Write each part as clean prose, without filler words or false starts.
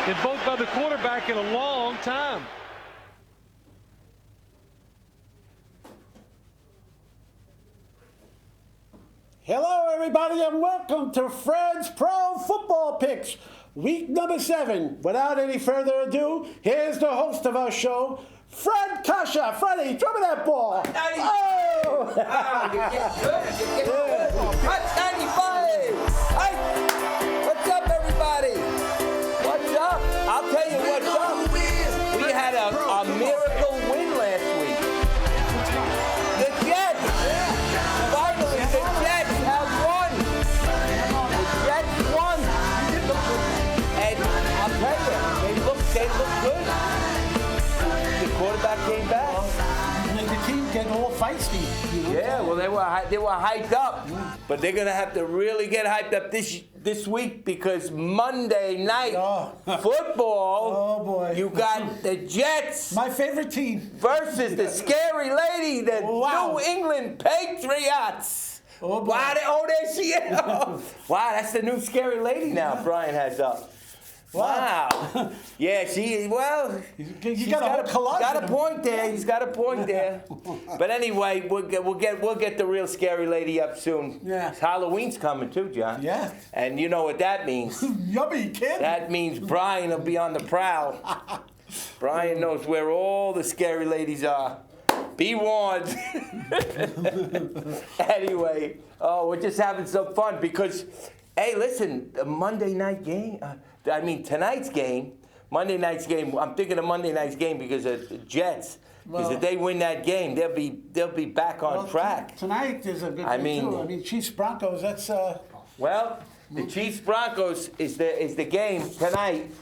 in both by the quarterback in a long time. Hello, everybody, and welcome to Fred's Pro Football Picks, week number 7. Without any further ado, here's the host of our show, Fred Coscia. Freddie, throw me that ball. Oh! You get good. Hot 95. Hi. What's up, everybody? What's up? I'll tell you what's up. We had a miracle win last week. The Jets. Finally, the Jets have won. The Jets won. And I'll tell you, they look good. The quarterback came back. And the team getting all feisty. You know? Yeah, well, they were hyped up, but they're gonna have to really get hyped up this week because Monday night football. Oh boy! You got the Jets, my favorite team, versus the scary lady, the New England Patriots. Oh boy! Wow, there she is. Wow, that's the new scary lady now. Brian has up. Wow. Yeah, she's got a point there. He's got a point there. But anyway, we'll get the real scary lady up soon. Yeah. Halloween's coming too, John. Yeah. And you know what that means. Yummy, kid. That means Brian will be on the prowl. Brian knows where all the scary ladies are. Be warned. Anyway, we're just having some fun because, hey, listen, the Monday night game. Tonight's game, Monday night's game. I'm thinking of Monday night's game because of the Jets. Because if they win that game, they'll be back on track. Tonight is a good game too. Chiefs Broncos. That's Well, the Chiefs Broncos is the game tonight.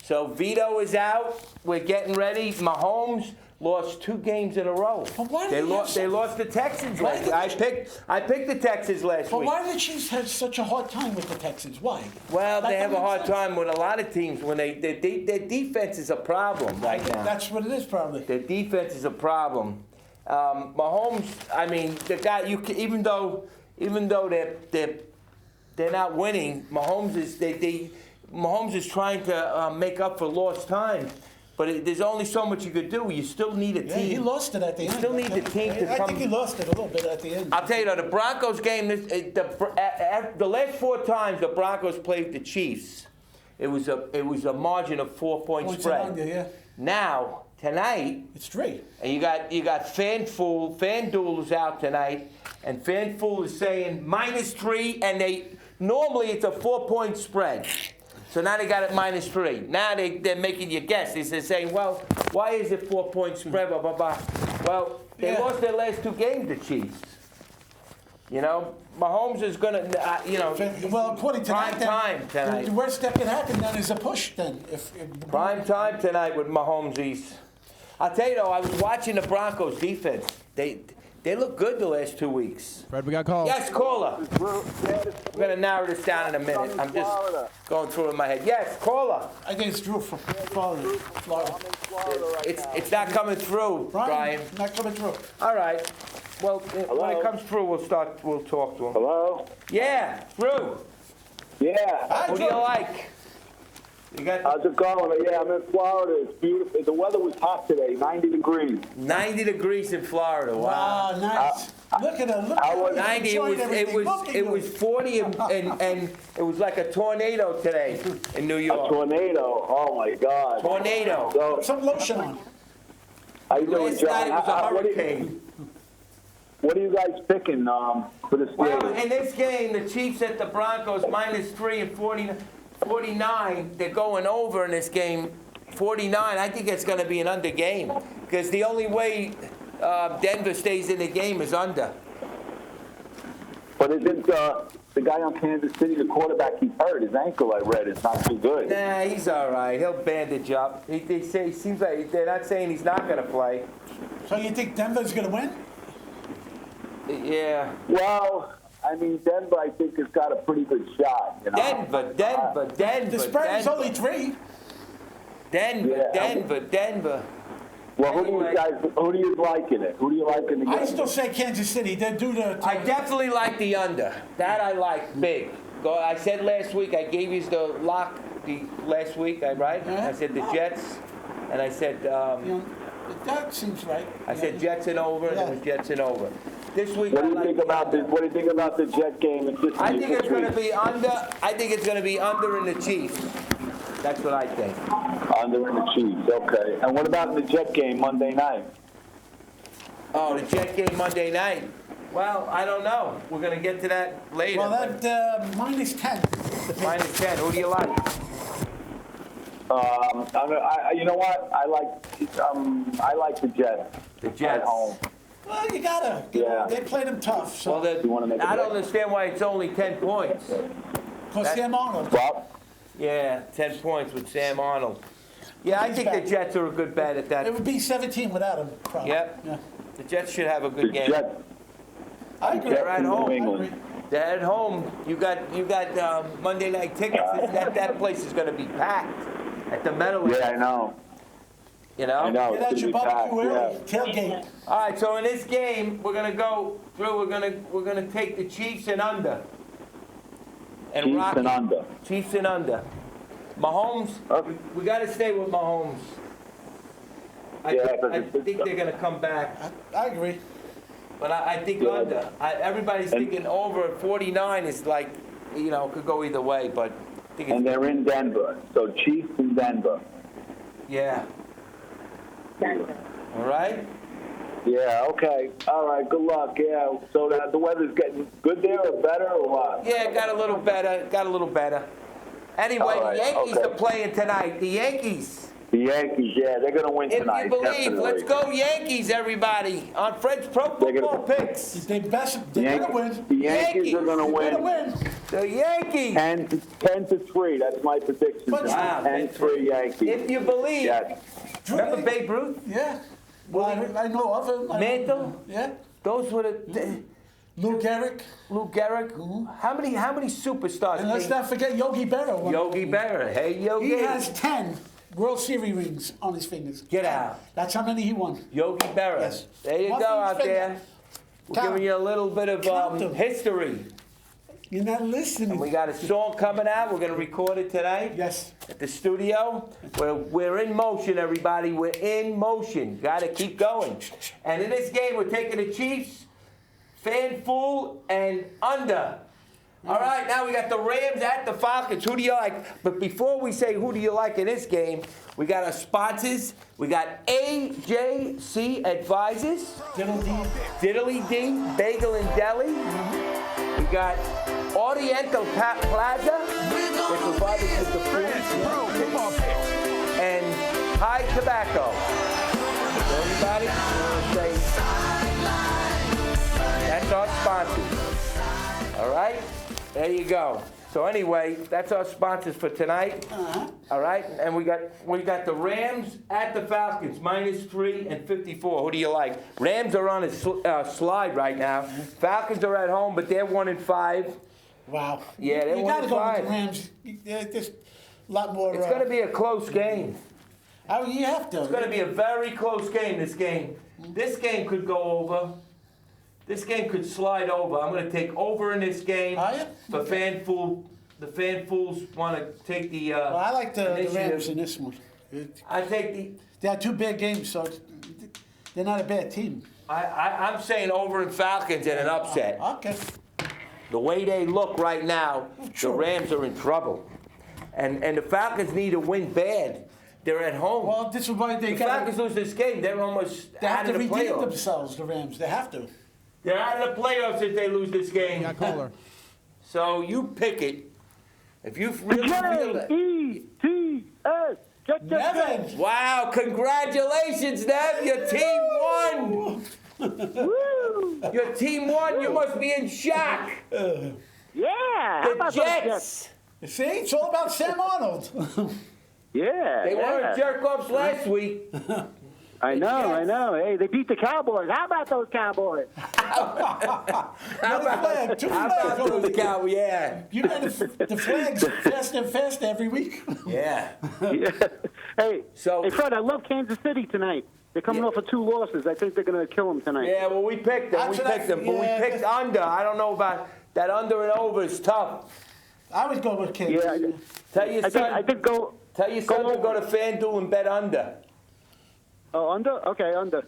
So Vito is out. We're getting ready. Mahomes lost 2 games in a row. They lost the Texans last week. I picked the Texans last week. But why do the Chiefs have such a hard time with the Texans? Why? Well, they have a hard time with a lot of teams when their defense is a problem right now. That's what it is, probably. Their defense is a problem. Mahomes, the guy even though they're not winning, Mahomes is trying to make up for lost time. But there's only so much you could do. You still need a team. Yeah, he lost it at the end. You still need the team to come. I think he lost it a little bit at the end. I'll tell you, the Broncos game, the last 4 times the Broncos played the Chiefs, it was a margin of 4-point spread. Under, yeah. Now, tonight, it's 3. And you got FanDuel is out tonight, and FanDuel is saying -3, and normally it's a 4-point spread. So now they got it -3. Now they're making you guess. They're saying, well, why is it 4-point spread, blah, blah, blah. Well, they lost their last 2 games, the Chiefs. You know, Mahomes is going to, well, according to prime time tonight. The worst that can happen then is a push then. Prime time tonight with Mahomes. I'll tell you, though, I was watching the Broncos defense. They look good the last 2 weeks. Fred, we got calls. Yes, caller. I'm going to narrow this down in a minute. I'm just going through it in my head. Yes, caller. I think it's Drew from Florida. It's not coming through, Brian. Not coming through. All right. Well, when it comes through, we'll talk to him. Hello? Yeah, Drew. Yeah. Who do you like? How's it going? Yeah, I'm in Florida. It's beautiful. The weather was hot today, 90 degrees. 90 degrees in Florida. Wow. Nice. Look at it. Look at it. 90. It was 40 and it was like a tornado today in New York. A tornado. Oh my God. Tornado. So, some lotion on. How you doing, Last John? night it was a hurricane. What are you guys picking for this game? Well, in this game, the Chiefs at the Broncos -3 and 49. They're going over in this game. 49. I think it's going to be an under game because the only way Denver stays in the game is under. But isn't the guy on Kansas City, the quarterback, he's hurt? His ankle, I read, is not too good. Nah, he's all right. He'll bandage up. They say, it seems like they're not saying he's not going to play. So you think Denver's going to win? Yeah. Well, Denver, I think, has got a pretty good shot. You know? Denver. The spread is only 3. Denver. Well, who do you like in it? Who do you like in the game? I still say Kansas City. They're due to I definitely like the under. That I like big. Go. I said last week, I gave you the lock last week, right? Yeah. I said the Jets, and I said, That seems right. I said Jets and over, and it was Jets and over. This week, What do you think about the Jet game? I think it's going to be under. I think it's going to be under in the Chiefs. That's what I think. Under in the Chiefs, okay. And what about the Jet game Monday night? Oh, the Jet game Monday night. Well, I don't know. We're going to get to that later. Well, that -10. -10. Who do you like? You know what? I like the Jets. The Jets. At home. Well, you gotta. They played them tough. So. Well, You wanna make a I don't bet? understand why it's only 10 points. Because Sam Arnold. Well, Yeah, 10 points with Sam Arnold. Yeah, I think the Jets are a good bet at It that. would be 17 without him, probably. Yep. Yeah. The Jets should have a the good game. Jets. I agree. They're at in home. New I England. agree. They're at home. You got Monday night tickets. That place is going to be packed at the Meadowlands. Yeah, I know. You know. I know. Get It's out gonna your be packed, barbecue early. yeah. Tailgate. All right. So in this game, we're going to go through. We're going to take the Chiefs and under. And Chiefs Rocky. and under. Chiefs and under. Mahomes. Okay. We got to stay with Mahomes. I Yeah, think, 'cause I it's- think they're going to come back. I agree. But I think Yeah. under. Everybody's thinking over at 49 is like, could go either way. But I think And it's, they're in Denver. So Chiefs in Denver. yeah. All right? Yeah, okay. All right, good luck. Yeah, so the weather's getting good there or better or what? Yeah, it got a little better. Anyway, All right, the Yankees okay. are playing tonight. The Yankees. The Yankees, yeah, they're going to win If tonight, you believe, definitely. let's go Yankees, everybody, on Fred's Pro They're Football gonna- Picks. They're The gonna win. The Yankees are going to They're gonna win win. The Yankees. 10-3. That's my prediction. But- Wow. 10-3 Yankees. If you believe, Yes. remember Babe Ruth? Yeah. Well, I know of him. Mantle? Yeah. Those were the Lou Gehrig. Lou Gehrig. How many superstars? And let's came- not forget Yogi Berra. won. Yogi Berra. Hey, Yogi. He has 10 World Series rings on his fingers. Get out. That's how many he won. Yogi Berra. Yes. There you One go for each out finger. there. We're Count. giving you a little bit of Count them. history. You're not listening. And we got a song coming out. We're going to record it tonight Yes. at the studio. We're in motion, everybody. We're in motion. Got to keep going. And in this game, we're taking the Chiefs, Fanful, and under. All right, now we got the Rams at the Falcons. Who do you like? But before we say who do you like in this game, we got our sponsors. We got AJC Advisors, Diddly D Bagel and Deli. We got Oriental Plaza. They provide us with the food. And High Tobacco. Everybody, say that's our sponsors. All right? There you go. So anyway, that's our sponsors for tonight. All right? And we got the Rams at the Falcons, -3 and 54. Who do you like? Rams are on a slide right now. Falcons are at home, but they're 1-5. Wow. Yeah, they're You got to go with 1-5. the Rams. There's just a lot more. It's going to be a close game. Oh, you have to. It's going to be a very close game, this game. This game could go over. This game could slide over. I'm going to take over in this game. Are you? For Fanfool. The Fanfools want to take the Well, I like the initiative. Rams in this one. I take the. They had two bad games, so they're not a bad team. I'm saying over in Falcons in an upset. Okay. The way they look right now, Sure. the Rams are in trouble. And the Falcons need to win bad. They're at home. Well, this is why they If got. Falcons lose this game, they're almost They have out to of the redeem playoffs. themselves, the Rams. They have to. They're out of the playoffs if they lose this game. Caller. So you pick it. If you really feel that. J-E-T-S. Nevin. Wow, congratulations, Nev. Your team won. Your team won. You must be in shock. Yeah, how The about those Jets. See, it's all about Sam Arnold. Yeah, They yeah. weren't jerk-offs last week. I know. Hey, they beat the Cowboys. How about those Cowboys? How about, Two how about flags. those Cowboys? Yeah. You got the flags faster and faster every week. Yeah. Yeah. Hey, So- hey, Fred, I love Kansas City tonight. They're coming off of 2 losses. I think they're going to kill them tonight. Yeah, well, we picked them. That's what I- But yeah, we picked under. I don't know about that under and over is tough. I would go with Kansas. Yeah, Tell your I son. think go. Tell your son to over. go to FanDuel and bet under. Oh, under? Okay, under.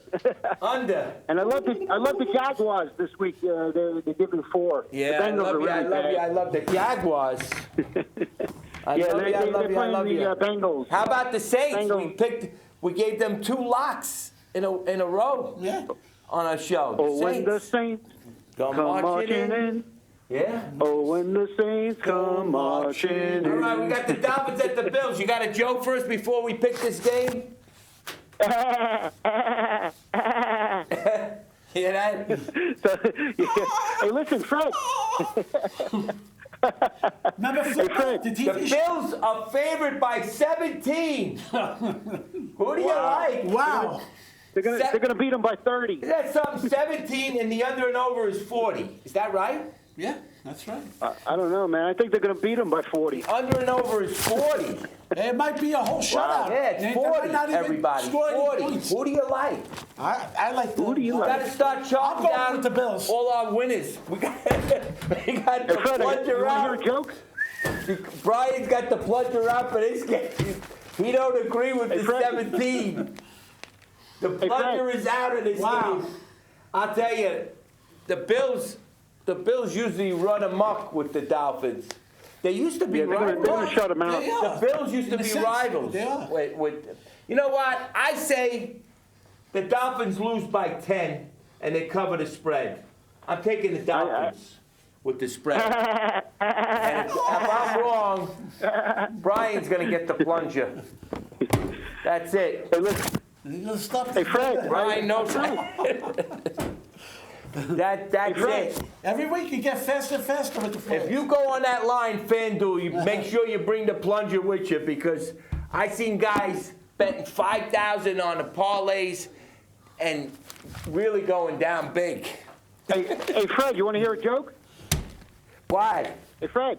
Under. And I love the Jaguars this week. They're giving 4. Yeah, the I Bengals love are you. I really love you. I bad. love the Jaguars. I Yeah, love you. I they're love you. I playing love the you. Bengals. How about the Saints? Bengals. We gave them 2 locks in a row Yeah. on our show. Oh, when the Saints Come marching in. Yeah. Oh, when the Saints come marching in. All right, we got the Dolphins at the Bills. You got a joke first before we pick this game? Hear that? Hey, listen, Fred. Remember Fred, the The TV show? Bills are favored by 17. Who do you like? Wow. They're gonna beat them by 30. That's something. 17 and the under and over is 40. Is that right? Yeah, that's right. I don't know, man. I think they're gonna beat them by 40. Under and over is 40. It might be a whole shutout. Yeah, They it's might 40, not even everybody. score any 40. points. Who do you like? I like the. Who do you We like? got to start I'll chalking go down with the Bills. all our winners. We got the Hey, Fred, you plunger want to hear out. a joke? Brian's got the plunger out for this game. He don't agree with the Fred. 17. The Fred. plunger is out of this Wow. game. I'll tell you, the Bills usually run amok with the Dolphins. They used to be Yeah, they're rivals. gonna shut them out. They are. The Bills used to In a be sense, rivals. they are. You know what? I say the Dolphins lose by 10 and they cover the spread. I'm taking the Dolphins with the spread. And if I'm wrong, Brian's going to get the plunger. That's it. Hey, listen. You're gonna stop Hey, Fred. Brian knows that's it. Every week you get faster and faster with the Flags. If you go on that line, FanDuel, you make sure you bring the plunger with you because I seen guys betting 5,000 on the parlays and really going down big. Hey, Fred, you want to hear a joke? Why? Hey, Fred.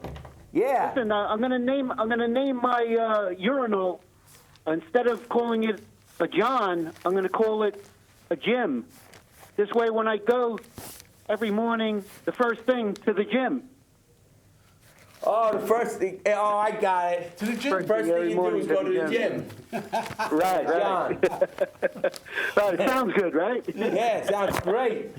Yeah. Listen, I'm gonna name my urinal. Instead of calling it a John, I'm gonna call it a Jim. This way, when I go every morning, the first thing to the gym. Oh, the first thing. Oh, I got it. To the gym. First thing you do is go to the gym. Right, John. Right, it sounds good, right? Yeah, sounds great.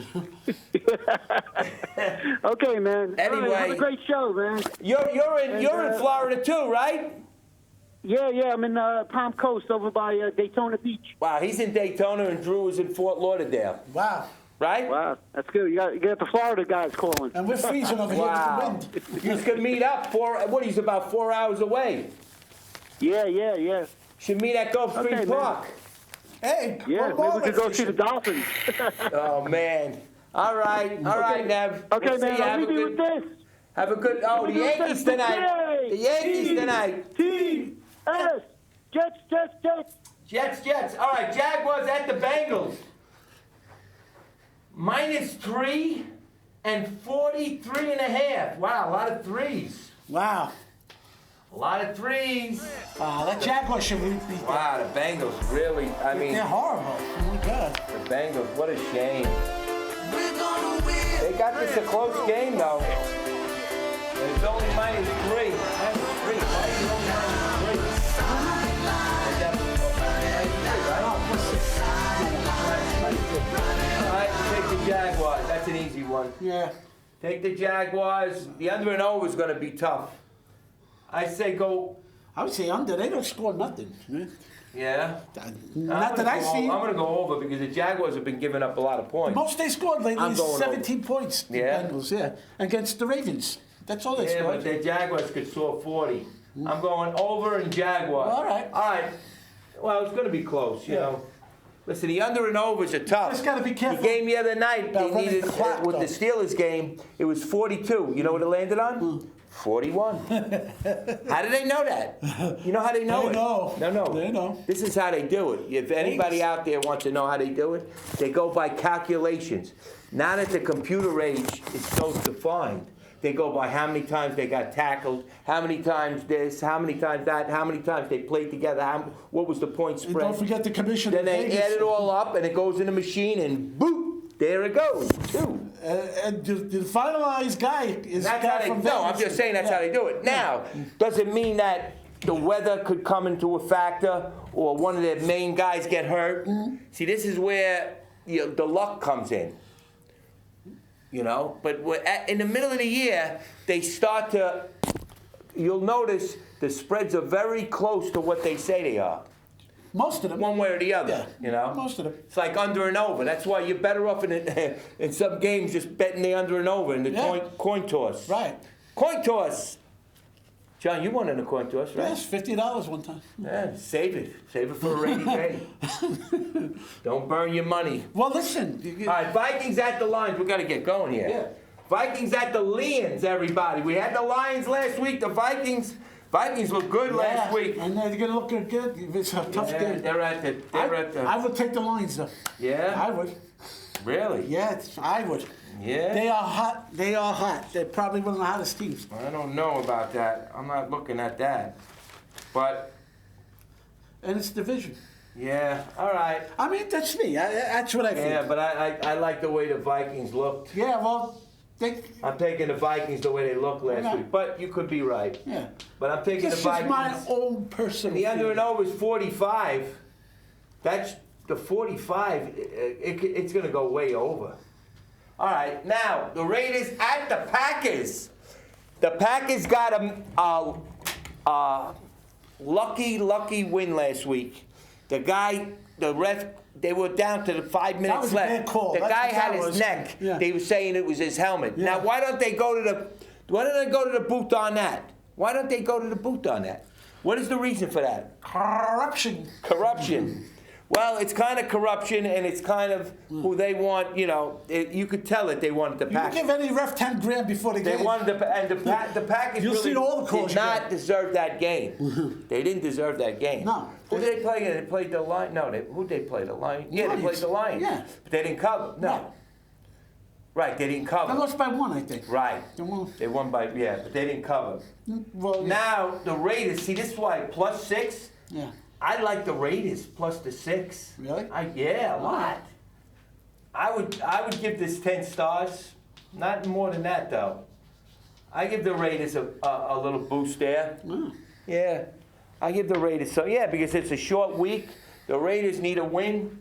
Okay, man. All Anyway. right, have a great show, man. You're in Florida too, right? Yeah, I'm in Palm Coast over by Daytona Beach. Wow, he's in Daytona and Drew is in Fort Lauderdale, Wow. right? Wow, that's good. You got the Florida guys calling. And we're freezing over here Wow. with the wind. You could meet up he's about 4 hours away. Yeah. Should meet at Gulf Stream Okay, man. Park. Hey, Yeah, one maybe more we could go let's see the Dolphins. Oh, man. All right, Nev. Okay, We'll see man, you. I'll Have a leave you with good- this. Have a good. Oh, the Yankees tonight. The Yankees tonight. T.S. Jets. All right, Jaguars at the Bengals. -3 and 43.5. Wow, a lot of threes. Wow. A lot of threes. That Jaguars should beat them. Wow, the Bengals really. I mean, They're horrible. Oh my God. the Bengals. What a shame. They got this a close game though. And it's only -3. -3. Why is it only -3? All right, take the Jaguars. That's an easy one. Yeah. Take the Jaguars. The under and over is going to be tough. I say go. I would say under. They don't score nothing. Yeah. Not that I see. I'm going to go over because the Jaguars have been giving up a lot of points. Most they scored lately I'm is going 17 points. The Yeah? Bengals, yeah. Against the Ravens. That's all they Yeah, scored. but the Jaguars could score 40. I'm going over and Jaguars. All right. All right. Well, it's going to be close, you Yeah. know. Listen, the under and overs are tough. Just gotta be careful The game the other night, about they running needed, the clock, with the though. Steelers game, it was 42. You know what it landed on? 41. How do they know that? You know how they know They it? know. No. They know. This is how they do it. If anybody out there wants to know how they do it, they go by calculations. Now that the computer age is so defined, they go by how many times they got tackled, how many times this, how many times that, how many times they played together, what was the point And spread. don't forget the commission. Then in they Vegas. add it all up and it goes in the machine and boop, there it goes. 2. And the finalized guy is That's guy how they, from no, I'm Vegas. just saying that's how they do it. Now, does it mean that the weather could come into a factor or one of their main guys get hurt? See, this is where the luck comes in. You know, but in the middle of the year, they start to, you'll notice the spreads are very close to what they say they are. Most of them. One way or the other, you know? Most of them. It's like under and over. That's why you're better off in some games just betting the under and over in the coin toss. Right. Coin toss. John, you won in a coin toss, right? Yes, $50 one time. Yeah, save it. Save it for a rainy day. Don't burn your money. Well, listen. All right, Vikings at the Lions. We got to get going here. Yeah. Vikings at the Lions, everybody. We had the Lions last week. The Vikings looked good last week. And they're going to look good. It's a tough game. They're at the. I would take the Lions, though. Yeah? I would. Really? Yes, I would. Yeah? They are hot. They are hot. They're probably one of the hottest teams. I don't know about that. I'm not looking at that. But, And it's division. yeah, all right. I mean, that's me. That's what I feel. Yeah, but I like the way the Vikings looked. Yeah, well, I'm taking the Vikings the way they looked last Okay. week. But you could be right. yeah. But I'm taking This the is Vikings. my own personal The under and feeling. over is 45. That's the 45. It's going to go way over. All right, now the Raiders at the Packers. The Packers got a lucky win last week. The ref, they were down to the 5 minutes That was a left. bad call. The That's guy what had that his was. neck. Yeah. They were saying it was his helmet. Yeah. Now why don't they go to the booth on that? Why don't they go to the booth on that? What is the reason for that? Corruption. Corruption. Well, it's kind of corruption, and it's kind of who they want. You know, you could tell it. They wanted the You can Packers. give any ref 10 grand before the They game. wanted the Packers You'll really see all the calls did you not get. deserve that game. They didn't deserve that game. No. Who did they play? They played the Lions. No, who did they play? The Lions. Yeah, they played the Lions. Yeah. But they didn't cover. No. Right, they didn't They cover. lost by 1, I think. Right. They won. They won by, but they didn't cover. Well, Now, the Raiders, see, this is why, +6. yeah. I like the Raiders plus the 6. Really? Yeah, a lot. I would give this 10 stars. Not more than that though. I give the Raiders a little boost there. Oh. Yeah, I give the Raiders because it's a short week. The Raiders need a win.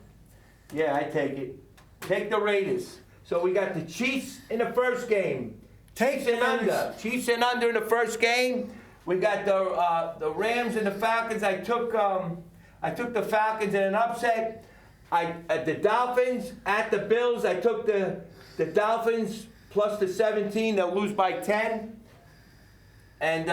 Yeah, I take it. Take the Raiders. So we got the Chiefs in the first game. Chiefs and under. Chiefs and under in the first game. We got the Rams and the Falcons. I took the Falcons in an upset. The Dolphins at the Bills. I took the Dolphins plus the 17. They'll lose by 10. And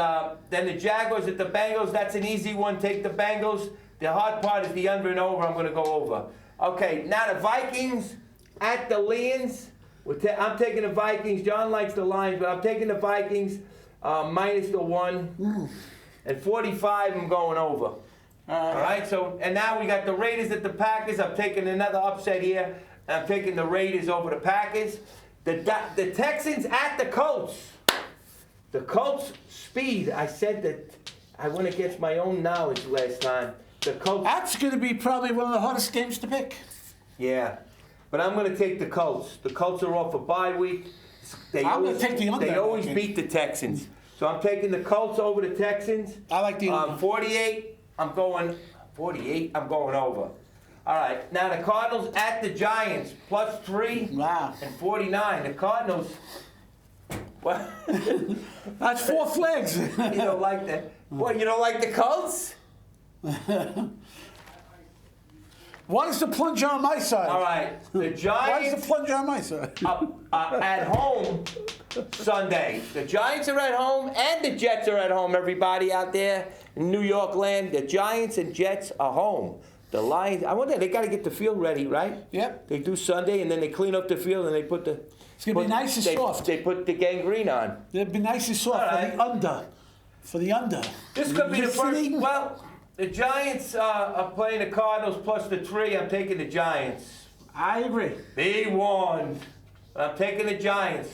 then the Jaguars at the Bengals. That's an easy one. Take the Bengals. The hard part is the under and over. I'm going to go over. Okay, now the Vikings at the Lions. I'm taking the Vikings. John likes the Lions, but I'm taking the Vikings minus the 1. And 45, I'm going over. All right, so, and now we got the Raiders at the Packers. I'm taking another upset here. I'm taking the Raiders over the Packers. The Texans at the Colts. The Colts speed. I said that I went against my own knowledge last time. The Colts. That's going to be probably one of the hardest games to pick. Yeah, but I'm going to take the Colts. The Colts are off a bye week. I'm going to take the under. They always beat the Texans. So I'm taking the Colts over the Texans. I like the under. 48, I'm going 48, I'm going over. All right, now the Cardinals at the Giants, plus 3 Wow. and 49. The Cardinals, well, That's 4 flags. you don't like that. What, you don't like the Colts? Why is the plunger on my side? All right, the Why is Giants the plunger on my side? at home Sunday. The Giants are at home and the Jets are at home, everybody out there in New York land. The Giants and Jets are home. The Lions, I wonder, they got to get the field ready, right? Yep. They do Sunday and then they clean up the field and they put the... It's going to be nice and soft. They put the gangrene on. It'd be nice and soft All for right. the under. For the under. This could be the first... Listening? Well, the Giants are playing the Cardinals plus the 3. I'm taking the Giants. I agree. Be warned. I'm taking the Giants.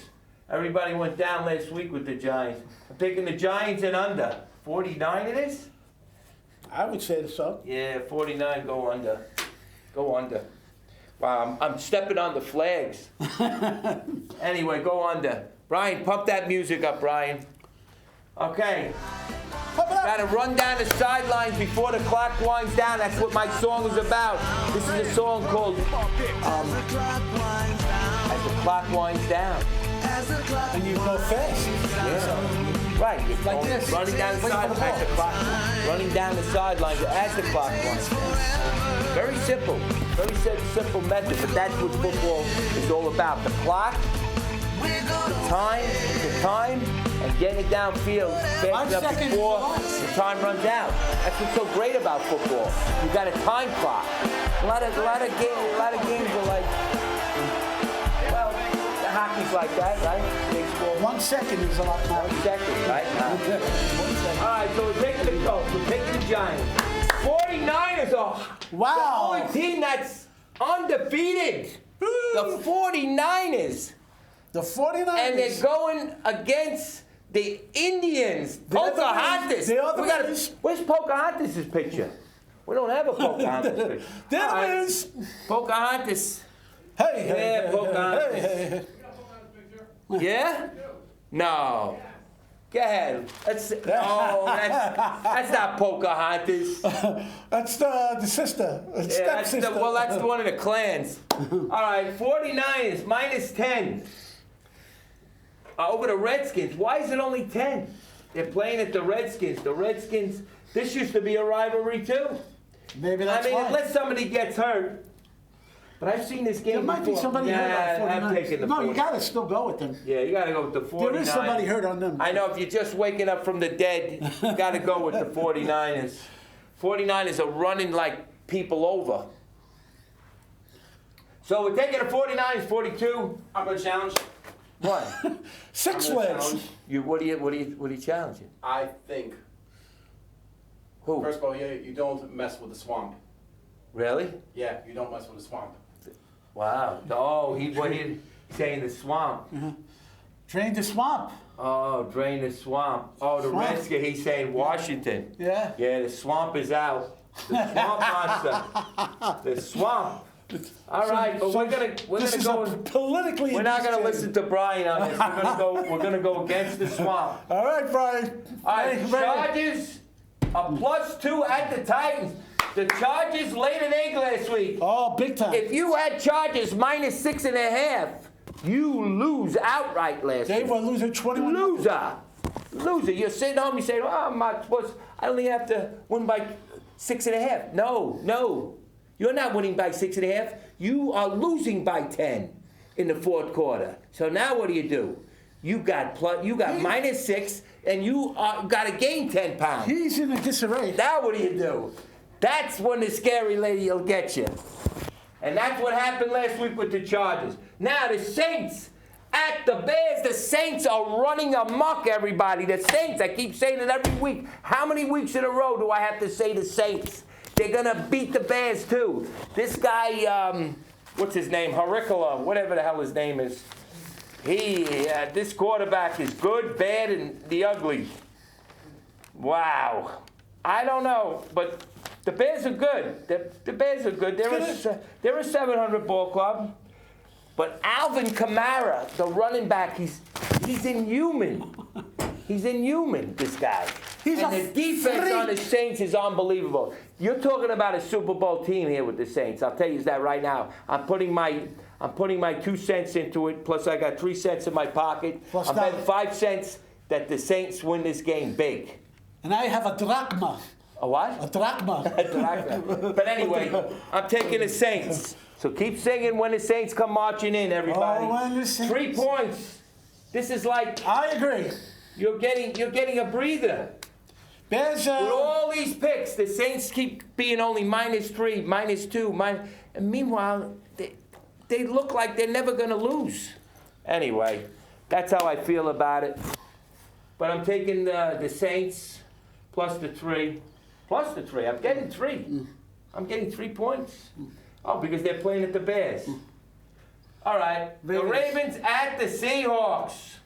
Everybody went down last week with the Giants. I'm taking the Giants and under. 49 it is? I would say so. Yeah, 49, go under. Go under. Wow, I'm stepping on the flags. Anyway, go under. Brian, pump that music up, Brian. Okay. Got to run down the sidelines before the clock winds down. That's what my song is about. This is a song called As the Clock Winds Down. And you go fast. Yeah. Right. You're Like this. running down the sidelines as the clock. Running down the sidelines as the clock winds down. Very simple. Very simple method, but that's what football is all about. The clock, the time, and getting it downfield fast enough before the time runs out. That's what's so great about football. You got a time clock. A lot of games are like, well, the hockey's like that, right? Baseball. 1 second is a lot more. 1 second, right? All right, so we're taking the Colts. We're taking the Giants. 49ers are Wow. the only team that's undefeated. The 49ers. The 49ers. And they're going against the Indians. The other Pocahontas. the other is- Where's Pocahontas' picture? We don't have a Pocahontas picture. There All it right. is. Pocahontas. Hey, Yeah, Pocahontas. hey. Yeah? No. Go ahead. That's not Pocahontas. That's the sister. Yeah, Stepsister. that's one of the clans. All right, 49ers, -10. Over the Redskins. Why is it only 10? They're playing at the Redskins. The Redskins, this used to be a rivalry too. Maybe that's why. Unless somebody gets hurt. But I've seen this game There might before. be somebody hurt on I'm 49ers. taking the No, you 49ers. got to still go with them. Yeah, you got to go with the 49ers. There is somebody hurt on them. I know, if you're just waking up from the dead, you got to go with the 49ers. 49ers are running like people over. So we're taking the 49ers, 42. I'm gonna challenge. What? 6 I'm gonna wins. challenge. What are you challenging? I think, Who? first of all, you don't mess with the swamp. Really? Yeah, you don't mess with the swamp. Wow. Oh, he's saying the swamp. Drain the swamp. Oh, drain the swamp. Oh, the Swamp. Redskin, he's saying Washington. Yeah. Yeah, the swamp is out. The swamp monster. The swamp. All right, but we're gonna This is go. a politically. We're not gonna initiated- listen to Brian on this. We're gonna go against the swamp. All right, Brian. All right, Ready? Chargers a +2 at the Titans. The Chargers laid an egg last week. Oh, big time. If you had Chargers -6.5, you lose outright last They week. were losing 21. Loser. You're sitting home, you say, oh, I'm not supposed, I only have to win by 6.5. No. You're not winning by 6.5. You are losing by 10 in the fourth quarter. So now what do? You got -6, and you got to gain 10 pounds. He's in a disarray. Now what do? That's when the scary lady will get you. And that's what happened last week with the Chargers. Now the Saints at the Bears. The Saints are running amok, everybody. The Saints, I keep saying it every week. How many weeks in a row do I have to say the Saints? They're going to beat the Bears too. This guy, what's his name? Hurricula, whatever the hell his name is. This quarterback is good, bad, and the ugly. Wow. I don't know, but the Bears are good. The Bears are good. They're a 700 ball club. But Alvin Kamara, the running back, he's inhuman. He's inhuman, this guy. And the defense on the Saints is unbelievable. You're talking about a Super Bowl team here with the Saints. I'll tell you that right now. I'm putting my 2 cents into it. Plus, I got 3 cents in my pocket. I'm betting 5 cents that the Saints win this game big. And I have a drachma. A what? A drachma. But anyway, I'm taking the Saints. So keep singing when the Saints come marching in, everybody. Oh, when the Saints- 3 points. This is like I agree. you're getting a breather. Bears. With all these picks, the Saints keep being only -3, -2, and meanwhile, they look like they're never going to lose. Anyway, that's how I feel about it. But I'm taking the Saints plus the 3. Plus the 3. I'm getting 3. I'm getting 3 points. Oh, because they're playing at the Bears. All right. The Ravens at the Seahawks.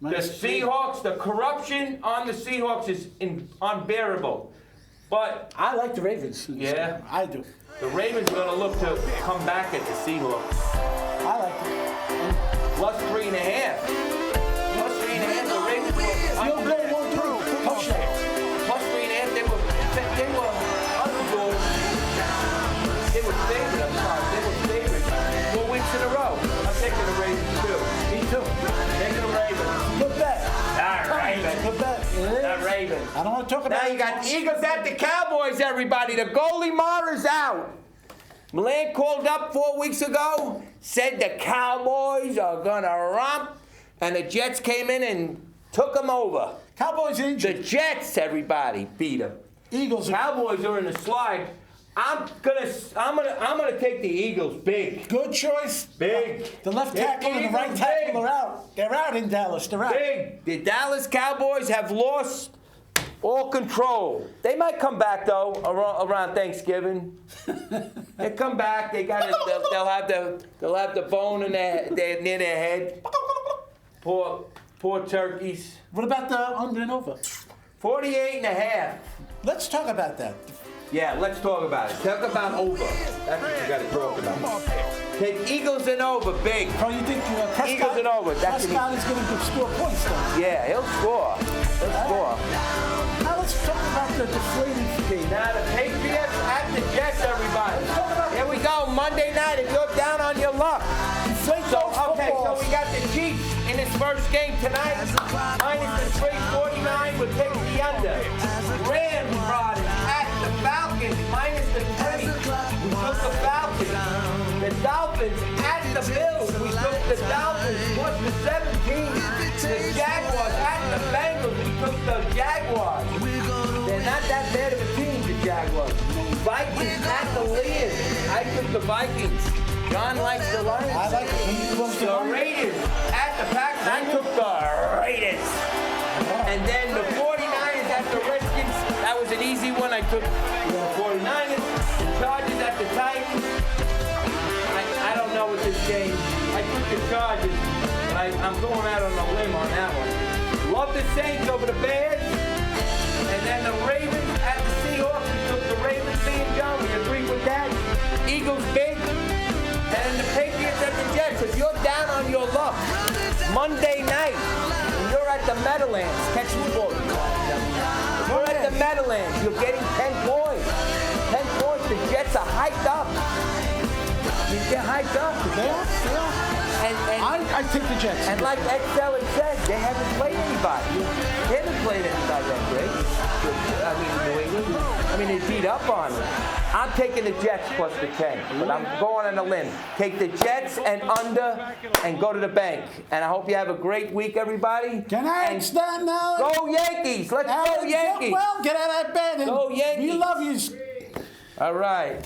The Seahawks, the corruption on the Seahawks is unbearable. But I like the Ravens. Yeah? I do. The Ravens are going to look to come back at the Seahawks. I like it. Plus 3.5. Plus 3.5. The Ravens were Field goal 1-3. Touchdown. plus 3.5. They were underdogs. They were favored. I'm sorry. They were favored 4 weeks in a row. I'm taking the Ravens too. Me too. Taking the Ravens. Good bet. The Ravens. Good bet. The Ravens. I don't want to talk about Now you got the Eagles at the Cowboys, everybody. The goalie Mara's out. Milan called up 4 weeks ago, said the Cowboys are going to romp, and the Jets came in and took them over. Cowboys The injured. Jets, everybody, beat them. Eagles. Cowboys are in the slide. I'm gonna take the Eagles big. Good choice. Big. The left Take tackle the and the right Eagles tackle big. are out. They're out in Dallas. They're out. Big. The Dallas Cowboys have lost all control. They might come back though around Thanksgiving. They come back. They'll have the bone in near their head. Poor turkeys. What about the under and over? 48.5. Let's talk about that. Yeah, let's talk about it. Talk about over. That's what you got to talk about. Take Eagles and over, big. Oh, you think Prescott, Eagles and over. That's Prescott is going to score points, though? Yeah, he'll score. He'll score. Now let's talk about the deflating game. Now the Patriots at the Jets, everybody. Here we go, Monday night. If you're down on your luck. So we got the Chiefs in his first game tonight. Minus the 349. We'll take the under. Rams brought it at the Falcons. Minus the 3. We took the Falcons. The Dolphins at the Bills. We took the Dolphins. Plus the 17. The Jaguars at the Bengals. We took the Jaguars. They're not that bad of a team, the Jaguars. Vikings at the Lions. I took the Vikings. John likes the Lions. I like it. The Raiders at the Packers. I took the Raiders. And then the 49ers at the Redskins. That was an easy one. I took the 49ers. The Chargers at the Titans. I don't know what this game. I took the Chargers. But I'm going out on a limb on that one. Love the Saints over the Bears. And then the Ravens at the Seahawks. We took the Ravens, me and John. We agree with that. Eagles big. And the Patriots at the Jets. If you're down on your luck, Monday night, and you're at the Meadowlands, catch the ball. If you're at the Meadowlands, you're getting 10 points. 10 points. The Jets are hyped up. You get hyped up. Yeah. I take the Jets. And like Excel had said, they haven't played anybody. They haven't played anybody that great. I mean, New England. I mean, they beat up on them. I'm taking the Jets plus the 10, but I'm going on a limb. Take the Jets and under and go to the bank. And I hope you have a great week, everybody. Can I stand now? Go Yankees. Let's go Yankees. Well, get out of that bed. Go Yankees. We love you. All right.